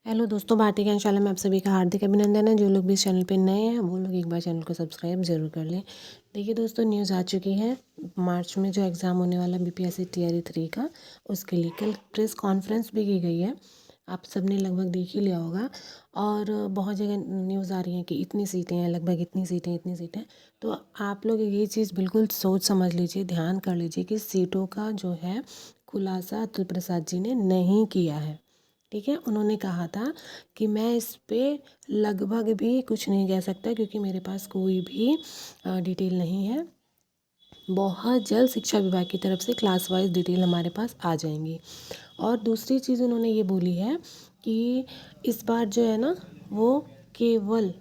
Hello दोस्तों, भारतीय ज्ञानशाला में आप सभी का हार्दिक अभिनंदन है। जो लोग भी इस चैनल पे नए हैं वो लोग एक बार चैनल को सब्सक्राइब जरूर कर लें। देखिए दोस्तों, न्यूज़ आ चुकी है। मार्च में जो एग्ज़ाम होने वाला बीपीएससी टीआरई 3 का, उसके लिए कल प्रेस कॉन्फ्रेंस भी की गई है। आप सब ने लगभग देख ही लिया होगा। और बहुत जगह न्यूज़ आ रही है कि इतनी सीटें हैं, लगभग इतनी सीटें। तो आप लोग ये चीज़ बिल्कुल सोच समझ लीजिए, ध्यान कर लीजिए कि सीटों का जो है खुलासा अतुल प्रसाद जी ने नहीं किया है। ठीक है, उन्होंने कहा था कि मैं इस पे लगभग भी कुछ नहीं कह सकता क्योंकि मेरे पास कोई भी डिटेल नहीं है। बहुत जल्द शिक्षा विभाग की तरफ से क्लास वाइज डिटेल हमारे पास आ जाएंगी। और दूसरी चीज़ उन्होंने ये बोली है कि इस बार जो है ना वो केवल,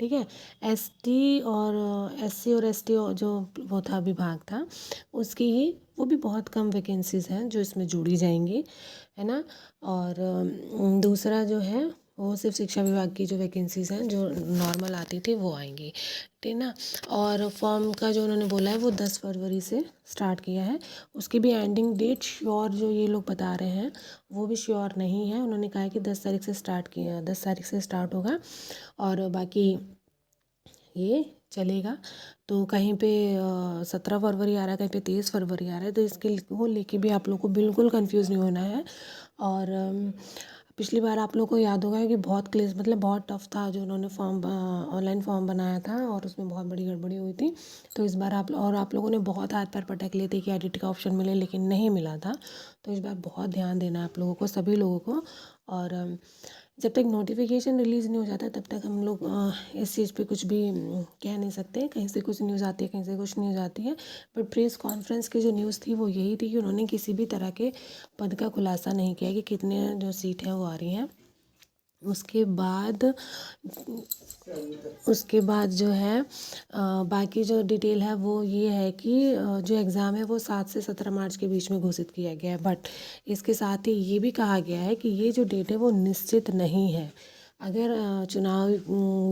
ठीक है, एसटी और एससी और एसटी जो वो था विभाग था उसकी ही, वो भी बहुत कम वैकेंसीज़ हैं जो इसमें जोड़ी जाएंगी, है ना। और दूसरा जो है वो सिर्फ शिक्षा विभाग की जो वैकेंसीज़ हैं जो नॉर्मल आती थी वो आएंगी, ठीक ना। और फॉर्म का जो उन्होंने बोला है वो 10 फरवरी से स्टार्ट किया है। उसकी भी एंडिंग डेट श्योर जो ये लोग बता रहे हैं वो भी श्योर नहीं है। उन्होंने कहा है कि 10 तारीख से स्टार्ट किया, 10 तारीख से स्टार्ट होगा और बाकी ये चलेगा। तो कहीं पे 17 फरवरी आ रहा है, कहीं पे 23 फरवरी आ रहा है, तो इसके वो लेके भी आप लोग को बिल्कुल कंफ्यूज नहीं होना है। और पिछली बार आप लोग को याद होगा कि बहुत क्लेश, मतलब बहुत टफ था जो उन्होंने फॉर्म ऑनलाइन फॉर्म बनाया था और उसमें बहुत बड़ी गड़बड़ी हुई थी। तो इस बार आप लोगों ने बहुत हाथ पैर पटक लिए थे कि एडिट का ऑप्शन मिले, लेकिन नहीं मिला था। तो इस बार बहुत ध्यान देना है आप लोगों को, सभी लोगों को। और जब तक नोटिफिकेशन रिलीज़ नहीं हो जाता तब तक हम लोग इस चीज़ पे कुछ भी कह नहीं सकते। कहीं से कुछ न्यूज़ आती है, कहीं से कुछ न्यूज़ आती है। बट प्रेस कॉन्फ्रेंस की जो न्यूज़ थी वो यही थी कि उन्होंने किसी भी तरह के पद का खुलासा नहीं किया कि कितने जो सीट हैं वो आ रही हैं। उसके बाद जो है बाकी जो डिटेल है वो ये है कि जो एग्ज़ाम है वो 7 से 17 मार्च के बीच में घोषित किया गया है। बट इसके साथ ही ये भी कहा गया है कि ये जो डेट है वो निश्चित नहीं है। अगर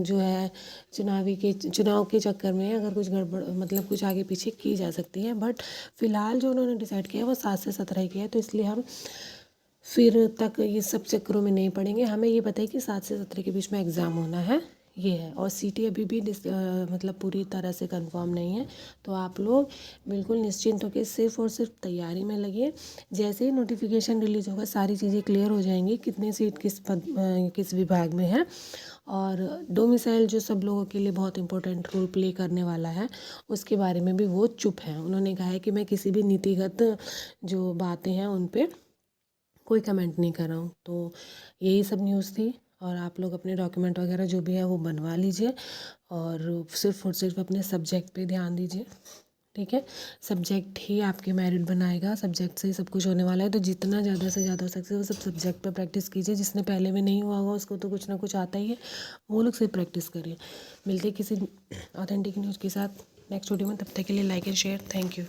जो है चुनाव के चक्कर में अगर कुछ गड़बड़, मतलब कुछ आगे पीछे की जा सकती है। बट फिलहाल जो उन्होंने डिसाइड किया है वो 7 से 17 ही किया है। तो इसलिए हम फिर तक ये सब चक्करों में नहीं पड़ेंगे। हमें ये पता है कि 7 से 17 के बीच में एग्ज़ाम होना है, ये है। और सीटें अभी भी मतलब पूरी तरह से कंफर्म नहीं है। तो आप लोग बिल्कुल निश्चिंत होकर सिर्फ और सिर्फ तैयारी में लगिए। जैसे ही नोटिफिकेशन रिलीज़ होगा सारी चीज़ें क्लियर हो जाएंगी, कितनी सीट किस विभाग में है। और डोमिसाइल जो सब लोगों के लिए बहुत इंपॉर्टेंट रोल प्ले करने वाला है, उसके बारे में भी वो चुप हैं। उन्होंने कहा है कि मैं किसी भी नीतिगत जो बातें हैं उन पर कोई कमेंट नहीं कर रहा हूँ। तो यही सब न्यूज़ थी। और आप लोग अपने डॉक्यूमेंट वगैरह जो भी है वो बनवा लीजिए और सिर्फ अपने सब्जेक्ट पे ध्यान दीजिए, ठीक है। सब्जेक्ट ही आपके मेरिट बनाएगा, सब्जेक्ट से ही सब कुछ होने वाला है। तो जितना ज़्यादा से ज़्यादा हो सकता है वो सब सब्जेक्ट पे प्रैक्टिस कीजिए। जिसने पहले में नहीं हुआ होगा उसको तो कुछ ना कुछ आता ही है, वो लोग सिर्फ प्रैक्टिस करिए। मिलते किसी ऑथेंटिक न्यूज़ के साथ नेक्स्ट वीडियो में, तब तक के लिए like and share. Thank you.